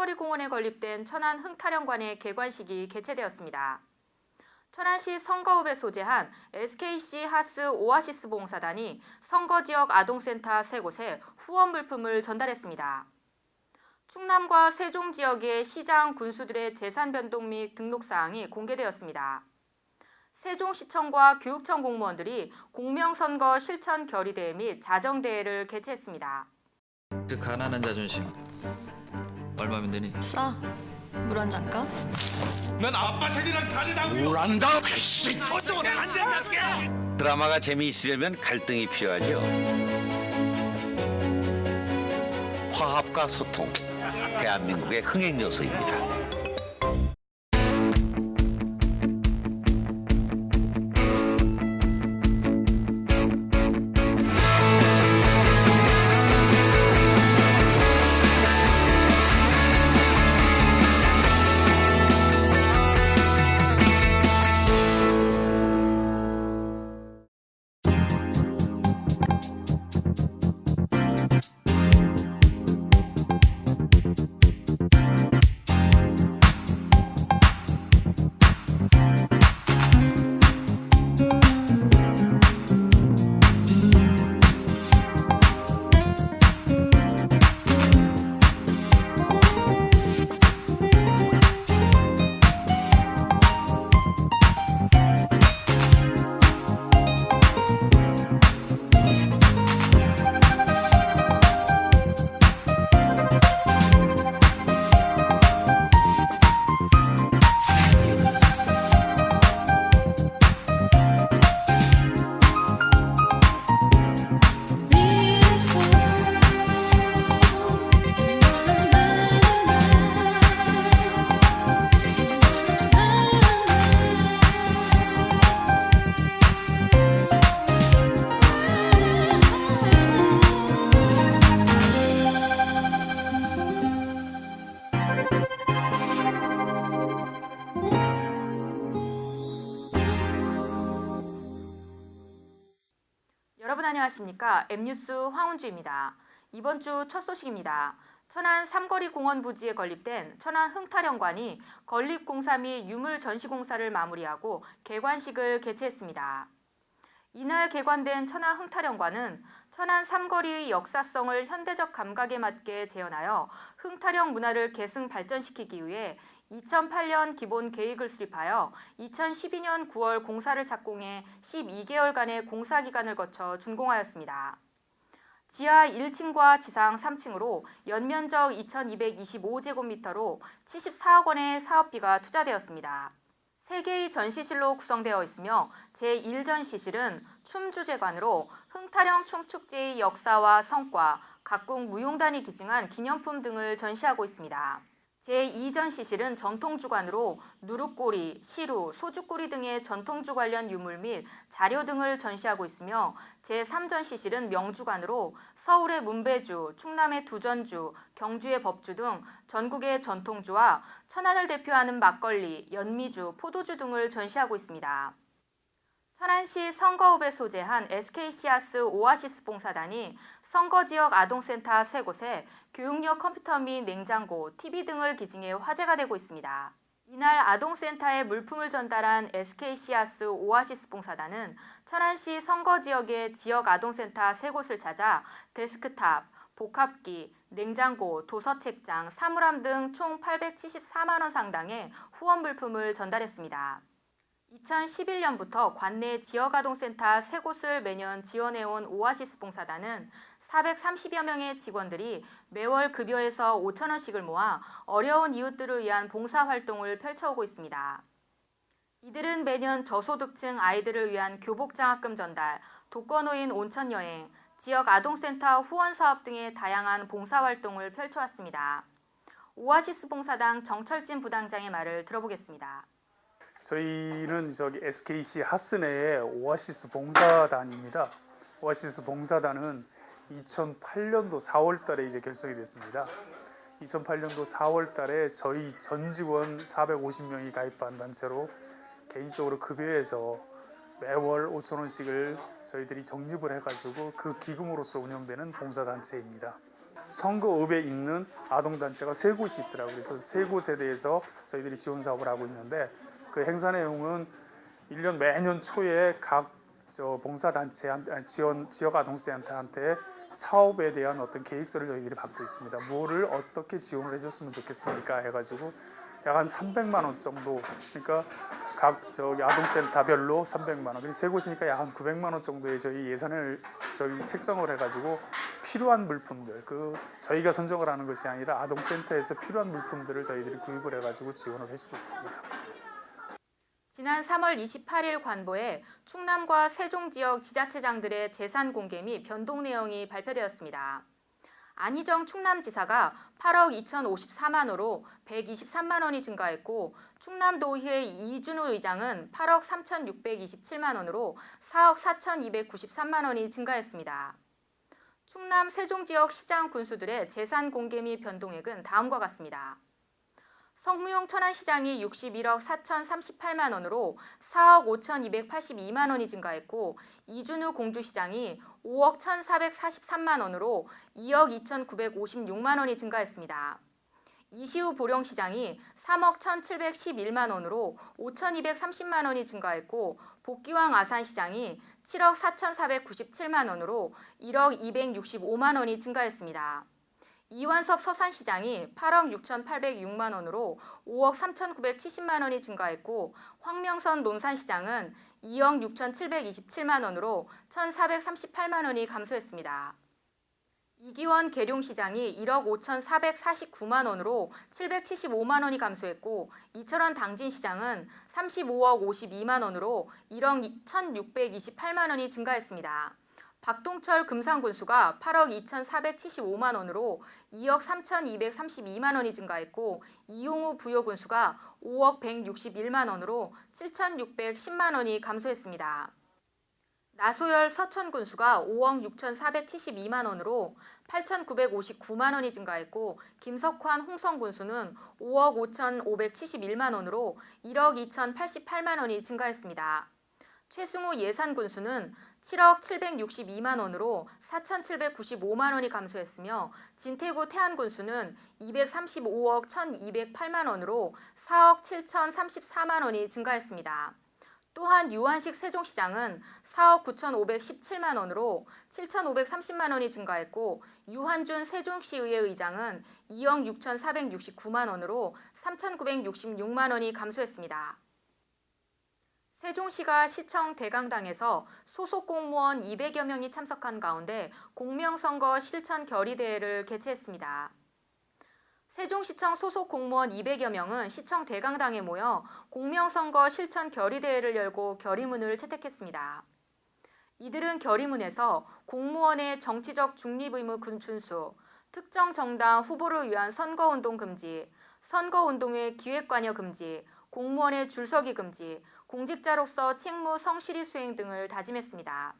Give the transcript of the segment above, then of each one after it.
삼거리 공원에 건립된 천안 흥타령관의 개관식이 개최되었습니다. 천안시 선거읍에 소재한 SKC 하스 오아시스 봉사단이 선거지역 아동센터 3곳에 후원 물품을 전달했습니다. 충남과 세종 지역의 시장 군수들의 재산 변동 및 등록 사항이 공개되었습니다. 세종시청과 교육청 공무원들이 공명선거 실천 결의대회 및 자정대회를 개최했습니다. 그 가난한 자존심 얼마면 되니? 싸. 물 한 잔 까? 난 아빠 생이랑 다르다고요. 뭘 안다? 저쪽은 안 된다고요. 드라마가 재미있으려면 갈등이 필요하죠. 화합과 소통, 대한민국의 흥행 요소입니다. 여러분 안녕하십니까? M뉴스 황은주입니다. 이번 주 첫 소식입니다. 천안 삼거리 공원 부지에 건립된 천안 흥타령관이 건립공사 및 유물 전시공사를 마무리하고 개관식을 개최했습니다. 이날 개관된 천안 흥타령관은 천안 삼거리의 역사성을 현대적 감각에 맞게 재현하여 흥타령 문화를 계승 발전시키기 위해 2008년 기본 계획을 수립하여 2012년 9월 공사를 착공해 12개월간의 공사 기간을 거쳐 준공하였습니다. 지하 1층과 지상 3층으로 연면적 2225제곱미터로 74억 원의 사업비가 투자되었습니다. 3개의 전시실로 구성되어 있으며 제1전시실은 춤주제관으로 흥타령 춤축제의 역사와 성과, 각국 무용단이 기증한 기념품 등을 전시하고 있습니다. 제2전시실은 전통주관으로 누룩고리, 시루, 소주고리 등의 전통주 관련 유물 및 자료 등을 전시하고 있으며 제3전시실은 명주관으로 서울의 문배주, 충남의 두전주, 경주의 법주 등 전국의 전통주와 천안을 대표하는 막걸리, 연미주, 포도주 등을 전시하고 있습니다. 천안시 선거읍에 소재한 SKC하스 오아시스 봉사단이 선거지역 아동센터 3곳에 교육용 컴퓨터 및 냉장고, TV 등을 기증해 화제가 되고 있습니다. 이날 아동센터에 물품을 전달한 SKC하스 오아시스 봉사단은 천안시 선거지역의 지역 아동센터 3곳을 찾아 데스크탑, 복합기, 냉장고, 도서책장, 사물함 등 총 874만 원 상당의 후원 물품을 전달했습니다. 2011년부터 관내 지역아동센터 3곳을 매년 지원해온 오아시스 봉사단은 430여 명의 직원들이 매월 급여에서 5천 원씩을 모아 어려운 이웃들을 위한 봉사활동을 펼쳐오고 있습니다. 이들은 매년 저소득층 아이들을 위한 교복장학금 전달, 독거노인 온천여행, 지역 아동센터 후원사업 등의 다양한 봉사활동을 펼쳐왔습니다. 오아시스 봉사당 정철진 부당장의 말을 들어보겠습니다. 저희는 SKC 하스 내의 오아시스 봉사단입니다. 오아시스 봉사단은 2008년도 4월 달에 이제 결성이 됐습니다. 2008년도 4월 달에 저희 전 직원 450명이 가입한 단체로 개인적으로 급여해서 매월 5천 원씩을 저희들이 적립을 해가지고 그 기금으로서 운영되는 봉사단체입니다. 선거업에 있는 아동단체가 3곳이 있더라고요. 그래서 3곳에 대해서 저희들이 지원 사업을 하고 있는데 그 행사 내용은 1년 매년 초에 각 봉사단체한테 지역 아동센터한테 사업에 대한 어떤 계획서를 저희들이 받고 있습니다. 뭐를 어떻게 지원을 해줬으면 좋겠습니까 해가지고 약 한 300만 원 정도, 그러니까 각 아동센터별로 300만 원, 그리고 3곳이니까 약 한 900만 원 정도의 저희 예산을 저희 책정을 해가지고 필요한 물품들, 저희가 선정을 하는 것이 아니라 아동센터에서 필요한 물품들을 저희들이 구입을 해가지고 지원을 해주고 있습니다. 지난 3월 28일 관보에 충남과 세종 지역 지자체장들의 재산 공개 및 변동 내용이 발표되었습니다. 안희정 충남지사가 8억 2,054만 원으로 123만 원이 증가했고 충남도의회 이준우 의장은 8억 3,627만 원으로 4억 4,293만 원이 증가했습니다. 충남 세종 지역 시장 군수들의 재산 공개 및 변동액은 다음과 같습니다. 성무용 천안시장이 61억 4,038만 원으로 4억 5,282만 원이 증가했고 이준우 공주시장이 5억 1,443만 원으로 2억 2,956만 원이 증가했습니다. 이시우 보령시장이 3억 1,711만 원으로 5,230만 원이 증가했고 복기왕 아산시장이 7억 4,497만 원으로 1억 265만 원이 증가했습니다. 이완섭 서산시장이 8억 6,806만 원으로 5억 3,970만 원이 증가했고 황명선 논산시장은 2억 6,727만 원으로 1,438만 원이 감소했습니다. 이기원 계룡시장이 1억 5,449만 원으로 775만 원이 감소했고 이철원 당진시장은 35억 52만 원으로 1억 1,628만 원이 증가했습니다. 박동철 금산군수가 8억 2,475만 원으로 2억 3,232만 원이 증가했고 이용우 부여군수가 5억 161만 원으로 7,610만 원이 감소했습니다. 나소열 서천군수가 5억 6,472만 원으로 8,959만 원이 증가했고 김석환 홍성군수는 5억 5,571만 원으로 1억 2,088만 원이 증가했습니다. 최승우 예산군수는 7억 762만 원으로 4,795만 원이 감소했으며 진태구 태안군수는 235억 1,208만 원으로 4억 7,034만 원이 증가했습니다. 또한 유한식 세종시장은 4억 9,517만 원으로 7,530만 원이 증가했고 유한준 세종시의회 의장은 2억 6,469만 원으로 3,966만 원이 감소했습니다. 세종시가 시청 대강당에서 소속 공무원 200여 명이 참석한 가운데 공명선거 실천 결의대회를 개최했습니다. 세종시청 소속 공무원 200여 명은 시청 대강당에 모여 공명선거 실천 결의대회를 열고 결의문을 채택했습니다. 이들은 결의문에서 공무원의 정치적 중립의무 준수, 특정 정당 후보를 위한 선거운동 금지, 선거운동의 기획관여 금지, 공무원의 줄서기 금지, 공직자로서 책무 성실히 수행 등을 다짐했습니다.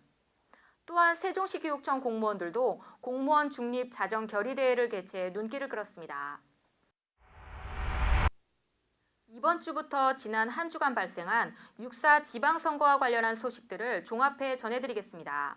또한 세종시 교육청 공무원들도 공무원 중립 자정 결의대회를 개최해 눈길을 끌었습니다. 이번 주부터 지난 한 주간 발생한 6.4 지방선거와 관련한 소식들을 종합해 전해드리겠습니다.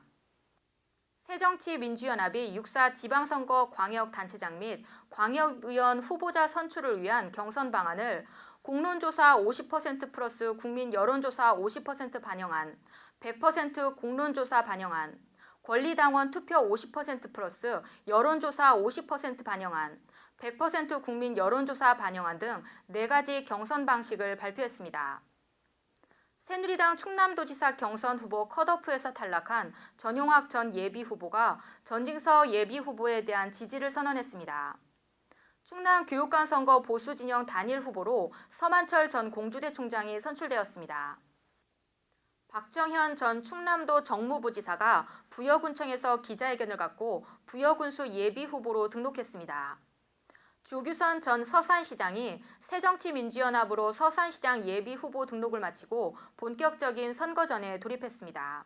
새정치민주연합이 6.4 지방선거 광역단체장 및 광역의원 후보자 선출을 위한 경선 방안을 공론조사 50% 플러스 국민 여론조사 50% 반영안, 100% 공론조사 반영안, 권리당원 투표 50% 플러스 여론조사 50% 반영안, 100% 국민 여론조사 반영안 등 4가지 경선 방식을 발표했습니다. 새누리당 충남도지사 경선 후보 컷오프에서 탈락한 전용학 전 예비후보가 전징서 예비후보에 대한 지지를 선언했습니다. 충남 교육감 선거 보수진영 단일 후보로 서만철 전 공주대총장이 선출되었습니다. 박정현 전 충남도 정무부지사가 부여군청에서 기자회견을 갖고 부여군수 예비후보로 등록했습니다. 조규선 전 서산시장이 새정치민주연합으로 서산시장 예비후보 등록을 마치고 본격적인 선거전에 돌입했습니다.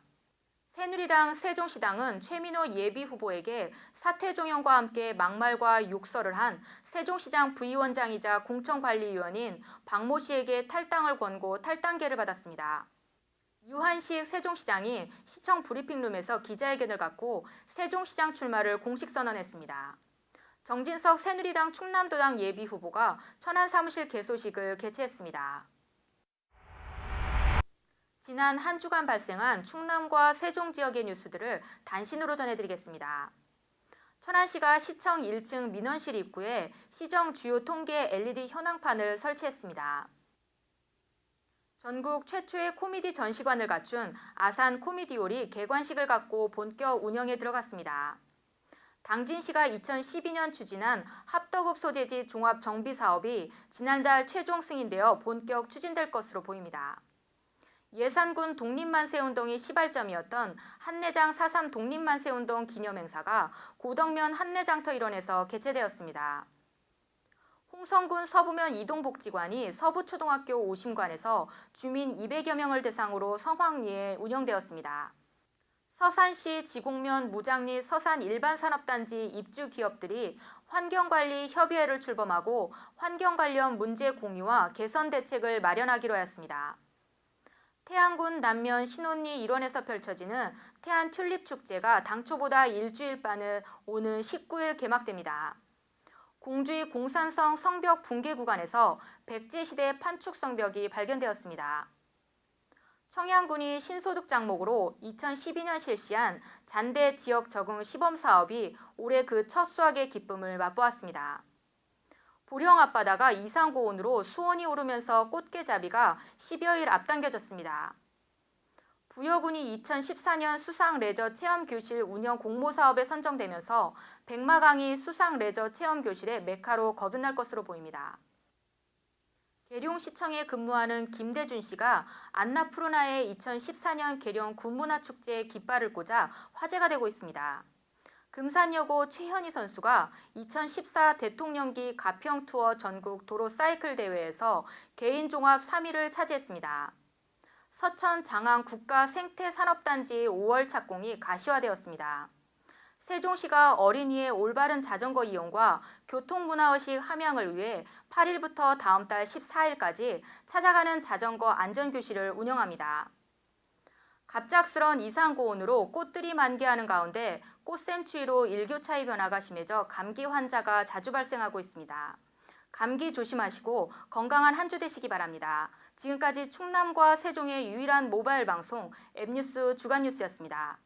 새누리당 세종시당은 최민호 예비후보에게 사퇴 종용과 함께 막말과 욕설을 한 세종시장 부위원장이자 공청관리위원인 박모 씨에게 탈당을 권고 탈당계를 받았습니다. 유한식 세종시장이 시청 브리핑룸에서 기자회견을 갖고 세종시장 출마를 공식 선언했습니다. 정진석 새누리당 충남도당 예비후보가 천안 사무실 개소식을 개최했습니다. 지난 한 주간 발생한 충남과 세종 지역의 뉴스들을 단신으로 전해드리겠습니다. 천안시가 시청 1층 민원실 입구에 시정 주요 통계 LED 현황판을 설치했습니다. 전국 최초의 코미디 전시관을 갖춘 아산 코미디홀이 개관식을 갖고 본격 운영에 들어갔습니다. 당진시가 2012년 추진한 합덕읍 소재지 종합 정비 사업이 지난달 최종 승인되어 본격 추진될 것으로 보입니다. 예산군 독립만세운동이 시발점이었던 한내장 4.3 독립만세운동 기념행사가 고덕면 한내장터 일원에서 개최되었습니다. 홍성군 서부면 이동복지관이 서부초등학교 오심관에서 주민 200여 명을 대상으로 성황리에 운영되었습니다. 서산시 지곡면 무장리 서산 일반산업단지 입주 기업들이 환경관리 협의회를 출범하고 환경 관련 문제 공유와 개선 대책을 마련하기로 하였습니다. 태안군 남면 신혼리 일원에서 펼쳐지는 태안 튤립 축제가 당초보다 일주일 빠른 오는 19일 개막됩니다. 공주의 공산성 성벽 붕괴 구간에서 백제시대 판축 성벽이 발견되었습니다. 청양군이 신소득 장목으로 2012년 실시한 잔대 지역 적응 시범 사업이 올해 그 첫 수확의 기쁨을 맛보았습니다. 보령 앞바다가 이상 고온으로 수온이 오르면서 꽃게잡이가 10여일 앞당겨졌습니다. 부여군이 2014년 수상 레저 체험 교실 운영 공모 사업에 선정되면서 백마강이 수상 레저 체험 교실의 메카로 거듭날 것으로 보입니다. 계룡시청에 근무하는 김대준 씨가 안나푸르나의 2014년 계룡 군문화축제에 깃발을 꽂아 화제가 되고 있습니다. 금산여고 최현희 선수가 2014 대통령기 가평 투어 전국 도로 사이클 대회에서 개인 종합 3위를 차지했습니다. 서천 장항 국가생태산업단지의 5월 착공이 가시화되었습니다. 세종시가 어린이의 올바른 자전거 이용과 교통문화의식 함양을 위해 8일부터 다음 달 14일까지 찾아가는 자전거 안전교실을 운영합니다. 갑작스런 이상고온으로 꽃들이 만개하는 가운데 꽃샘추위로 일교차의 변화가 심해져 감기 환자가 자주 발생하고 있습니다. 감기 조심하시고 건강한 한 주 되시기 바랍니다. 지금까지 충남과 세종의 유일한 모바일 방송 M뉴스 주간뉴스였습니다.